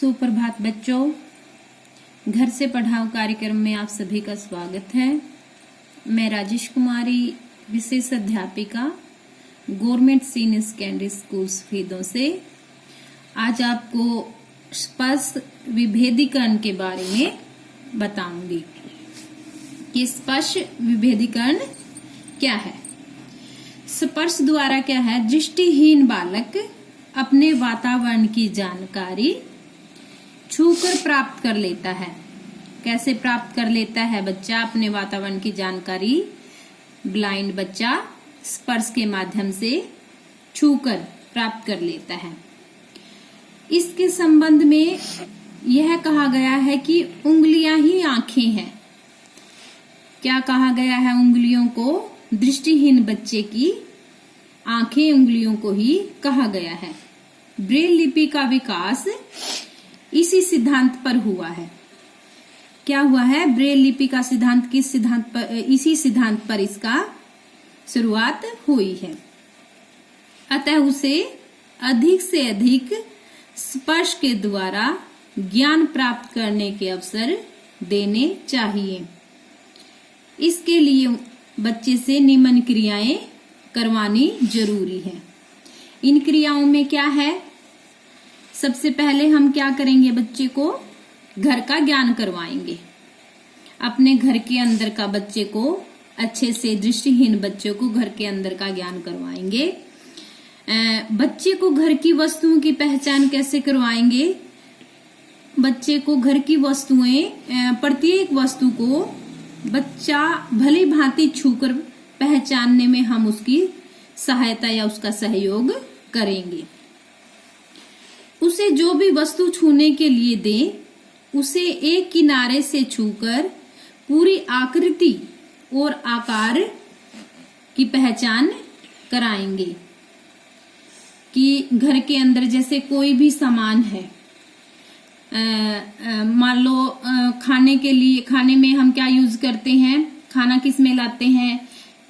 सुप्रभात बच्चों, घर से पढ़ाओ कार्यक्रम में आप सभी का स्वागत है। मैं राजेश कुमारी, विशेष अध्यापिका, government senior secondary school Safidon से आज आपको स्पर्श विभेदीकरण के बारे में बताऊंगी कि स्पर्श विभेदीकरण क्या है। स्पर्श द्वारा क्या है, दृष्टिहीन बालक अपने वातावरण की जानकारी छूकर प्राप्त कर लेता है। कैसे प्राप्त कर लेता है बच्चा अपने वातावरण की जानकारी? ब्लाइंड बच्चा स्पर्श के माध्यम से छूकर प्राप्त कर लेता है। इसके संबंध में यह कहा गया है कि उंगलियां ही आंखें हैं। क्या कहा गया है? उंगलियों को, दृष्टिहीन बच्चे की आंखें उंगलियों को ही कहा गया है। ब्रेल लिपि का विकास इसी सिद्धांत पर हुआ है। क्या हुआ है? ब्रेल लिपि का सिद्धांत किस सिद्धांत पर? इसी सिद्धांत पर इसका शुरुआत हुई है। अतः उसे अधिक से अधिक स्पर्श के द्वारा ज्ञान प्राप्त करने के अवसर देने चाहिए। इसके लिए बच्चे से निम्न क्रियाएं करवानी जरूरी है। इन क्रियाओं में क्या है? सबसे पहले हम क्या करेंगे? बच्चे को घर का ज्ञान करवाएंगे। अपने घर के अंदर का बच्चे को अच्छे से, दृष्टिहीन बच्चे को घर के अंदर का ज्ञान करवाएंगे। बच्चे को घर की वस्तुओं की पहचान कैसे करवाएंगे? बच्चे को घर की वस्तुएं, प्रत्येक वस्तु को बच्चा भली भांति छूकर पहचानने में हम उसकी सहायता या उसका सहयोग करेंगे। उसे जो भी वस्तु छूने के लिए दें, उसे एक किनारे से छूकर पूरी आकृति और आकार की पहचान कराएंगे। कि घर के अंदर जैसे कोई भी सामान है, मान लो खाने के लिए, खाने में हम क्या यूज करते हैं? खाना किस में लाते हैं?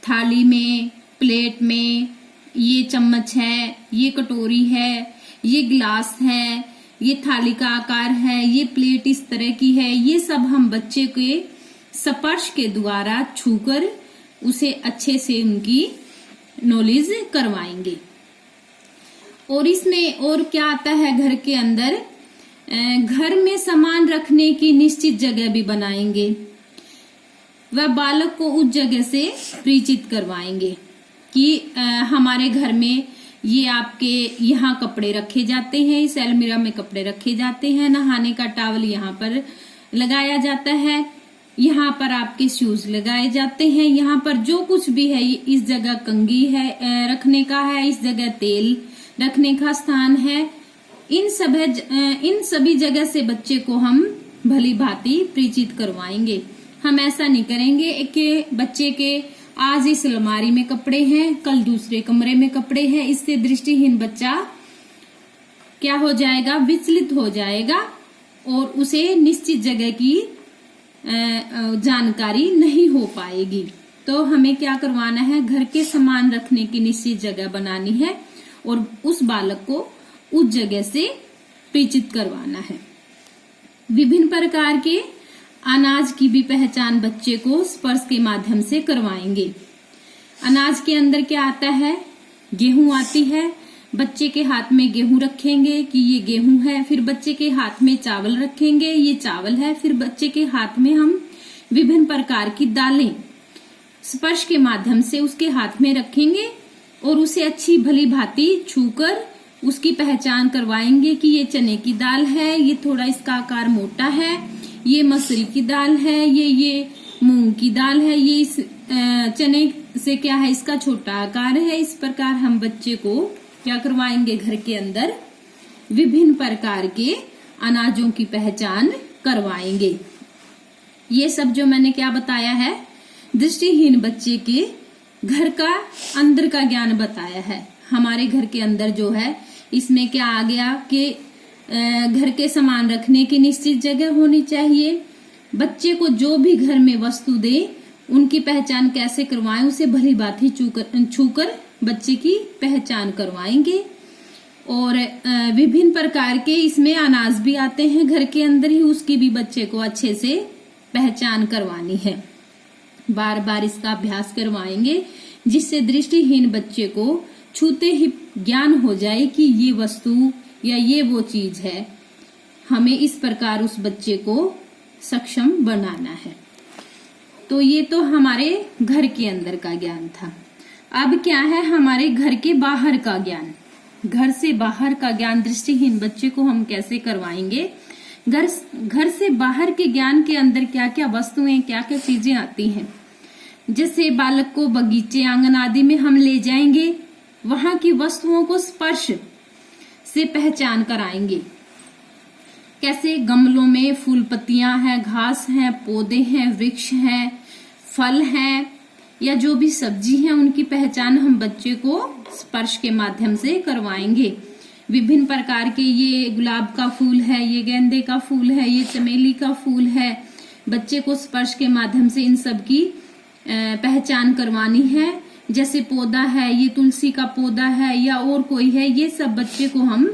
थाली में, प्लेट में। ये चम्मच है, ये कटोरी है, ये ग्लास है, ये थाली का आकार है, ये प्लेट इस तरह की है। ये सब हम बच्चे के स्पर्श के द्वारा छूकर उसे अच्छे से उनकी नॉलेज करवाएंगे। और इसमें और क्या आता है? घर के अंदर घर में सामान रखने की निश्चित जगह भी बनाएंगे। वह बालक को उस जगह से परिचित करवाएंगे कि हमारे घर में ये आपके यहाँ कपड़े रखे जाते हैं, इस अलमीरा में कपड़े रखे जाते हैं, नहाने का टॉवल यहाँ पर लगाया जाता है, यहाँ पर आपके शूज लगाए जाते हैं, यहाँ पर जो कुछ भी है, इस जगह कंघी है रखने का है, इस जगह तेल रखने का स्थान है। इन सभी जगह से बच्चे को हम भली भांति परिचित करवाएंगे। हम ऐसा नहीं करेंगे कि बच्चे के आज इस अलमारी में कपड़े हैं, कल दूसरे कमरे में कपड़े हैं। इससे दृष्टिहीन बच्चा क्या हो जाएगा? विचलित हो जाएगा और उसे निश्चित जगह की जानकारी नहीं हो पाएगी। तो हमें क्या करवाना है? घर के सामान रखने की निश्चित जगह बनानी है और उस बालक को उस जगह से परिचित करवाना है। विभिन्न प्रकार के अनाज की भी पहचान बच्चे को स्पर्श के माध्यम से करवाएंगे। अनाज के अंदर क्या आता है? गेहूं आती है। बच्चे के हाथ में गेहूं रखेंगे कि ये गेहूं है, फिर बच्चे के हाथ में चावल रखेंगे, ये चावल है, फिर बच्चे के हाथ में हम विभिन्न प्रकार की दालें स्पर्श के माध्यम से उसके हाथ में रखेंगे और उसे अच्छी भली भांति छूकर उसकी पहचान करवाएंगे कि ये चने की दाल है, ये थोड़ा इसका आकार मोटा है, ये मसूरी की दाल है, ये मूंग की दाल है, ये इस चने से क्या है, इसका छोटा आकार है। इस प्रकार हम बच्चे को क्या करवाएंगे? घर के अंदर विभिन्न प्रकार के अनाजों की पहचान करवाएंगे। ये सब जो मैंने क्या बताया है, दृष्टिहीन बच्चे के घर का अंदर का ज्ञान बताया है। हमारे घर के अंदर जो है, इसमें क्या आ गया कि घर के सामान रखने की निश्चित जगह होनी चाहिए। बच्चे को जो भी घर में वस्तु दे, उनकी पहचान कैसे करवाएं? उसे भली भांति छूकर बच्चे की पहचान करवाएंगे। और विभिन्न प्रकार के इसमें अनाज भी आते हैं घर के अंदर ही, उसकी भी बच्चे को अच्छे से पहचान करवानी है। बार बार इसका अभ्यास करवाएंगे जिससे दृष्टिहीन बच्चे को छूते ही ज्ञान हो जाए कि ये वस्तु या ये वो चीज है। हमें इस प्रकार उस बच्चे को सक्षम बनाना है। तो ये तो हमारे घर के अंदर का ज्ञान था। अब क्या है हमारे घर के बाहर का ज्ञान। घर से बाहर का ज्ञान दृष्टिहीन बच्चे को हम कैसे करवाएंगे। घर से बाहर के ज्ञान के अंदर क्या क्या वस्तुएं, क्या क्या चीजें आती हैं। जैसे बालक को बगीचे, आंगन आदि में हम ले जाएंगे, वहां की वस्तुओं को स्पर्श से पहचान कराएंगे। कैसे गमलों में फूल पत्तियां हैं, घास हैं, पौधे हैं, वृक्ष हैं, फल हैं या जो भी सब्जी है, उनकी पहचान हम बच्चे को स्पर्श के माध्यम से करवाएंगे। विभिन्न प्रकार के ये गुलाब का फूल है, ये गेंदे का फूल है, ये चमेली का फूल है। बच्चे को स्पर्श के माध्यम से इन सब की पहचान करवानी है। जैसे पौधा है, ये तुलसी का पौधा है या और कोई है, ये सब बच्चे को हम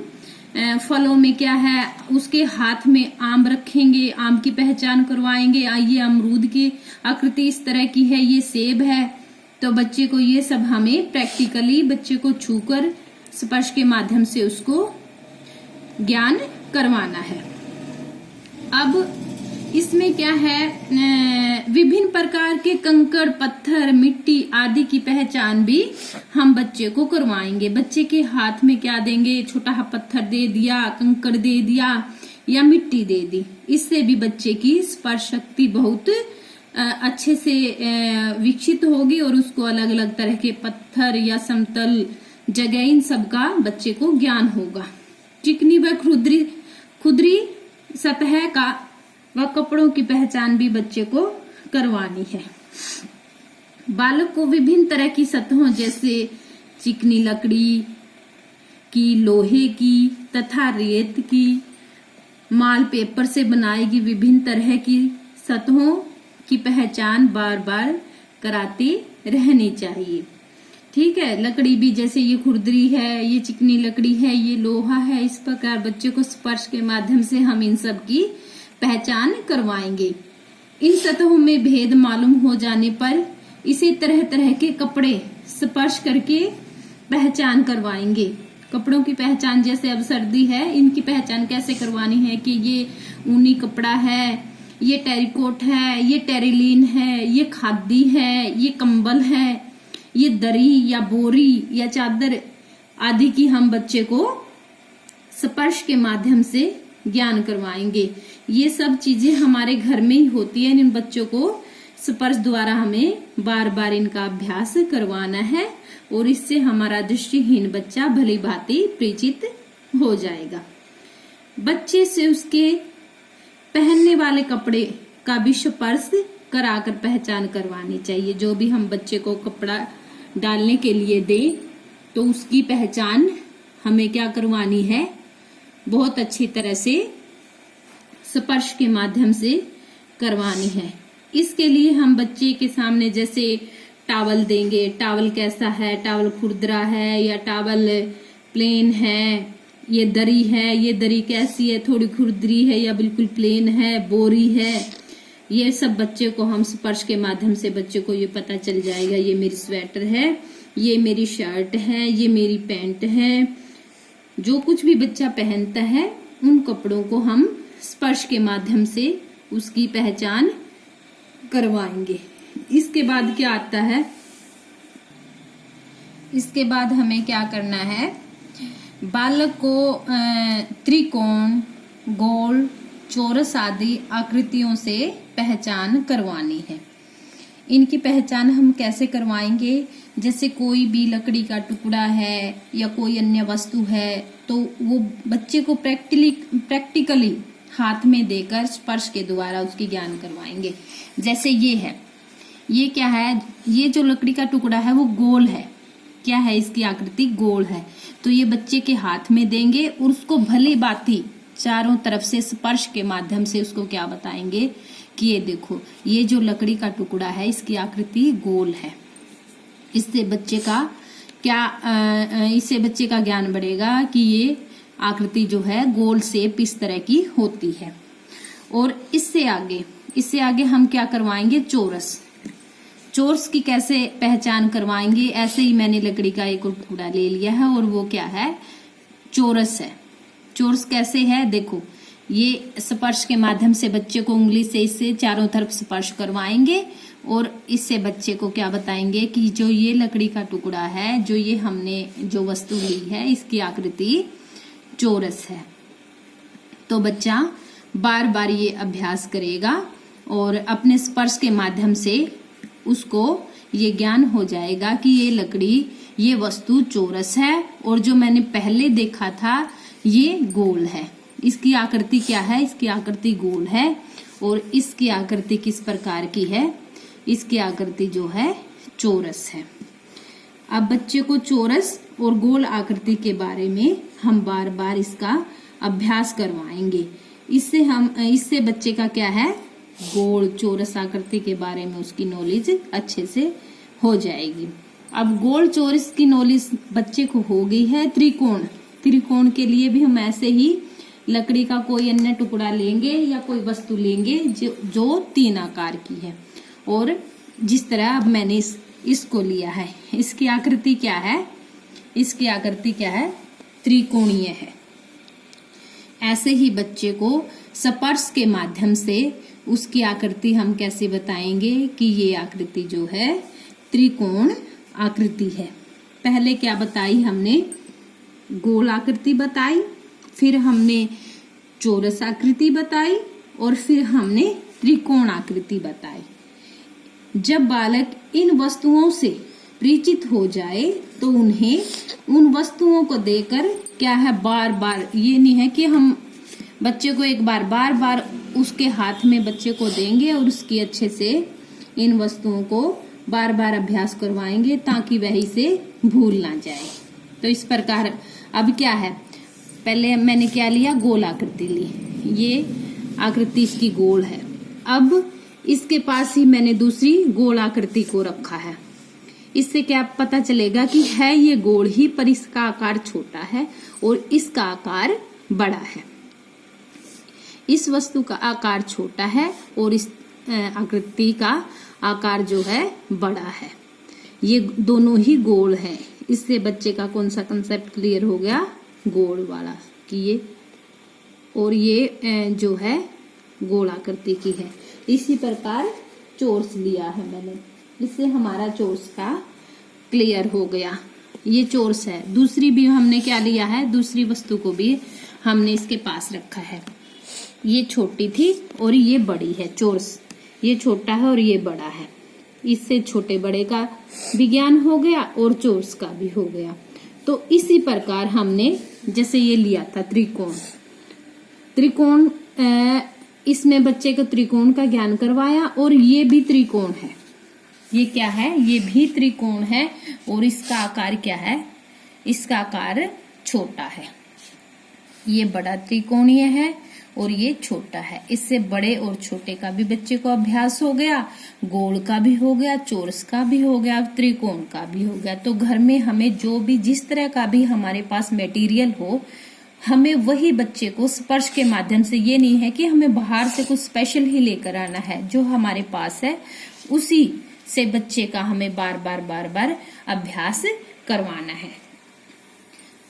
फलों में क्या है, उसके हाथ में आम रखेंगे, आम की पहचान करवाएंगे। ये अमरूद की आकृति इस तरह की है, ये सेब है। तो बच्चे को ये सब हमें प्रैक्टिकली बच्चे को छूकर स्पर्श के माध्यम से उसको ज्ञान करवाना है। अब इसमें क्या है, विभिन्न प्रकार के कंकड़, पत्थर, मिट्टी आदि की पहचान भी हम बच्चे को करवाएंगे। बच्चे के हाथ में क्या देंगे, छोटा पत्थर दे दिया, कंकड़ दे दिया या मिट्टी दे दी। इससे भी बच्चे की स्पर्श शक्ति बहुत अच्छे से विकसित होगी और उसको अलग अलग तरह के पत्थर या समतल जगह, इन सब का बच्चे को ज्ञान होगा। चिकनी व खुदरी सतह का व कपड़ों की पहचान भी बच्चे को करवानी है। बालक को विभिन्न तरह की सतहों जैसे चिकनी लकड़ी की, लोहे की तथा रेत की, माल पेपर से बनाई गई विभिन्न तरह की सतहों की पहचान बार बार कराती रहनी चाहिए। ठीक है, लकड़ी भी जैसे ये खुरदरी है, ये चिकनी लकड़ी है, ये लोहा है, इस प्रकार बच्चे को स्पर्श के माध्यम से हम इन सब की पहचान करवाएंगे। इन सतहों में भेद मालूम हो जाने पर इसी तरह तरह के कपड़े स्पर्श करके पहचान करवाएंगे। कपड़ों की पहचान, जैसे अब सर्दी है, इनकी पहचान कैसे करवानी है कि ये ऊनी कपड़ा है, ये टेरिकोट है, ये टेरिलीन है, ये खादी है, ये कंबल है, ये दरी या बोरी या चादर आदि की हम बच्चे को स्पर्श के माध्यम से ज्ञान करवाएंगे। ये सब चीजें हमारे घर में ही होती है। इन बच्चों को स्पर्श द्वारा हमें बार बार इनका अभ्यास करवाना है और इससे हमारा दृष्टिहीन बच्चा भली भांति परिचित हो जाएगा। बच्चे से उसके पहनने वाले कपड़े का भी स्पर्श कराकर पहचान करवानी चाहिए। जो भी हम बच्चे को कपड़ा डालने के लिए दे तो उसकी पहचान हमें क्या करवानी है, बहुत अच्छी तरह से स्पर्श के माध्यम से करवानी है। इसके लिए हम बच्चे के सामने जैसे टॉवल देंगे, टॉवल कैसा है, टॉवल खुरदरा है या टॉवल प्लेन है, ये दरी है, ये दरी कैसी है, थोड़ी खुरदरी है या बिल्कुल प्लेन है, बोरी है, ये सब बच्चे को हम स्पर्श के माध्यम से बच्चे को ये पता चल जाएगा। ये मेरी स्वेटर है, ये मेरी शर्ट है, ये मेरी पैंट है। जो कुछ भी बच्चा पहनता है उन कपड़ों को हम स्पर्श के माध्यम से उसकी पहचान करवाएंगे। इसके बाद क्या आता है, इसके बाद हमें क्या करना है, बालक को त्रिकोण, गोल, चौरस आदि आकृतियों से पहचान करवानी है। इनकी पहचान हम कैसे करवाएंगे, जैसे कोई भी लकड़ी का टुकड़ा है या कोई अन्य वस्तु है तो वो बच्चे को प्रैक्टिकली हाथ में देकर स्पर्श के द्वारा उसकी ज्ञान करवाएंगे। जैसे ये है, ये क्या है, ये जो लकड़ी का टुकड़ा है वो गोल है। क्या है, इसकी आकृति गोल है। तो ये बच्चे के हाथ में देंगे और उसको भली भांति चारों तरफ से स्पर्श के माध्यम से उसको क्या बताएंगे कि ये देखो, ये जो लकड़ी का टुकड़ा है इसकी आकृति गोल है। इससे बच्चे का क्या इससे बच्चे का ज्ञान बढ़ेगा कि ये आकृति जो है गोल शेप इस तरह की होती है। और इससे आगे हम क्या करवाएंगे, चोरस की कैसे पहचान करवाएंगे। ऐसे ही मैंने लकड़ी का एक टुकड़ा ले लिया है और वो क्या है, चोरस है। चोरस कैसे है, देखो ये स्पर्श के माध्यम से बच्चे को उंगली से इससे चारों तरफ स्पर्श करवाएंगे और इससे बच्चे को क्या बताएंगे कि जो ये लकड़ी का टुकड़ा है, जो ये हमने जो वस्तु ली है, इसकी आकृति चोरस है। तो बच्चा बार बार ये अभ्यास करेगा और अपने स्पर्श के माध्यम से उसको ये ज्ञान हो जाएगा कि ये लकड़ी, ये वस्तु चोरस है और जो मैंने पहले देखा था ये गोल है। इसकी आकृति क्या है, इसकी आकृति गोल है और इसकी आकृति किस प्रकार की है, इसकी आकृति जो है चोरस है। अब बच्चे को चोरस और गोल आकृति के बारे में हम बार बार इसका अभ्यास करवाएंगे। इससे बच्चे का क्या है, गोल चोरस आकृति के बारे में उसकी नॉलेज अच्छे से हो जाएगी। अब गोल चोरस की नॉलेज बच्चे को हो गई है। त्रिकोण के लिए भी हम ऐसे ही लकड़ी का कोई अन्य टुकड़ा लेंगे या कोई वस्तु लेंगे जो 3 आकार की है। और जिस तरह अब मैंने इसको लिया है, इसकी आकृति क्या है, इसकी आकृति क्या है, त्रिकोणीय है। ऐसे ही बच्चे को स्पर्श के माध्यम से उसकी आकृति हम कैसे बताएंगे कि ये आकृति जो है त्रिकोण आकृति है। पहले क्या बताई हमने, गोल आकृति बताई, फिर हमने चौरस आकृति बताई और फिर हमने त्रिकोण आकृति बताई। जब बालक इन वस्तुओं से परिचित हो जाए तो उन्हें उन वस्तुओं को देकर क्या है, बार बार, ये नहीं है कि हम बच्चे को एक बार बार उसके हाथ में बच्चे को देंगे और उसकी अच्छे से इन वस्तुओं को बार बार अभ्यास करवाएंगे ताकि वह इसे भूल ना जाए। तो इस प्रकार अब क्या है, पहले मैंने क्या लिया, गोल आकृति ली, ये आकृति इसकी गोल है। अब इसके पास ही मैंने दूसरी गोल आकृति को रखा है। इससे क्या पता चलेगा कि है ये गोल ही, पर इसका आकार छोटा है और इसका आकार बड़ा है। इस वस्तु का आकार छोटा है और इस आकृति का आकार जो है बड़ा है। ये दोनों ही गोल है। इससे बच्चे का कौन सा कंसेप्ट क्लियर हो गया, गोल वाला, कि ये और ये जो है गोल आकृति की है। इसी प्रकार चोरस लिया है मैंने, इससे हमारा चोरस का क्लियर हो गया। ये चोरस है। दूसरी भी हमने क्या लिया है, दूसरी वस्तु को भी हमने इसके पास रखा है। ये छोटी थी और ये बड़ी है, चोरस। ये छोटा है और ये बड़ा है। इससे छोटे बड़े का भी ज्ञान हो गया और चोरस का भी हो गया। तो इसी प्रकार हमने जैसे ये लिया था त्रिकोण, इसमें बच्चे को त्रिकोण का ज्ञान करवाया और ये भी त्रिकोण है। ये क्या है, ये भी त्रिकोण है और इसका आकार क्या है, इसका आकार छोटा है। ये बड़ा त्रिकोणीय है और ये छोटा है। इससे बड़े और छोटे का भी बच्चे को अभ्यास हो गया, गोल का भी हो गया, चौरस का भी हो गया, त्रिकोण का भी हो गया। तो घर में हमें जो भी जिस तरह का भी हमारे पास मटेरियल हो, हमें वही बच्चे को स्पर्श के माध्यम से, ये नहीं है कि हमें बाहर से कुछ स्पेशल ही लेकर आना है, जो हमारे पास है उसी से बच्चे का हमें बार बार अभ्यास करवाना है।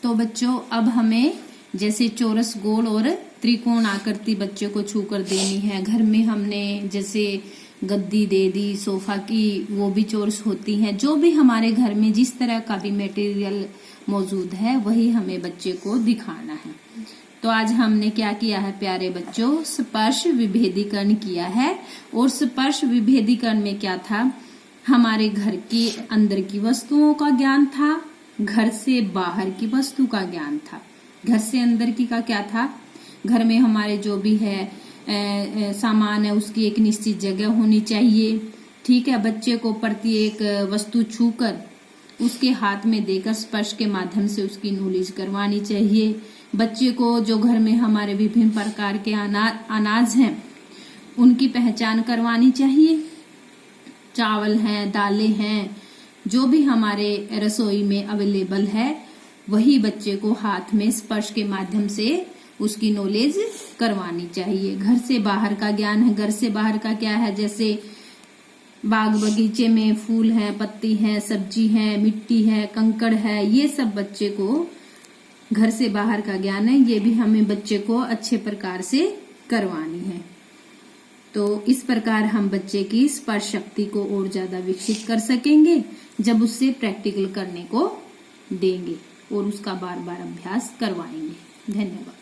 तो बच्चों अब हमें जैसे चौरस, गोल और त्रिकोण आकृति बच्चे को छूकर देनी है। घर में हमने जैसे गद्दी दे दी, सोफा की, वो भी चौरस होती हैं। जो भी हमारे घर में जिस तरह का भी मटेरियल मौजूद है वही हमें बच्चे को दिखाना है। तो आज हमने क्या किया है प्यारे बच्चों, स्पर्श विभेदीकरण किया है। और स्पर्श विभेदीकरण में क्या था, हमारे घर के अंदर की वस्तुओं का ज्ञान था, घर से बाहर की वस्तु का ज्ञान था। घर से अंदर की का क्या था, घर में हमारे जो भी है सामान है उसकी एक निश्चित जगह होनी चाहिए। ठीक है, बच्चे को प्रत्येक वस्तु छूकर उसके हाथ में देकर स्पर्श के माध्यम से उसकी नॉलेज करवानी चाहिए। बच्चे को जो घर में हमारे विभिन्न प्रकार के अनाज हैं उनकी पहचान करवानी चाहिए। चावल हैं, दालें हैं, जो भी हमारे रसोई में अवेलेबल है वही बच्चे को हाथ में स्पर्श के माध्यम से उसकी नॉलेज करवानी चाहिए। घर से बाहर का ज्ञान है, घर से बाहर का क्या है, जैसे बाग बगीचे में फूल है, पत्ती है, सब्जी है, मिट्टी है, कंकड़ है, ये सब बच्चे को घर से बाहर का ज्ञान है। ये भी हमें बच्चे को अच्छे प्रकार से करवानी है। तो इस प्रकार हम बच्चे की स्पर्श शक्ति को और ज्यादा विकसित कर सकेंगे जब उससे प्रैक्टिकल करने को देंगे और उसका बार बार अभ्यास करवाएंगे। धन्यवाद।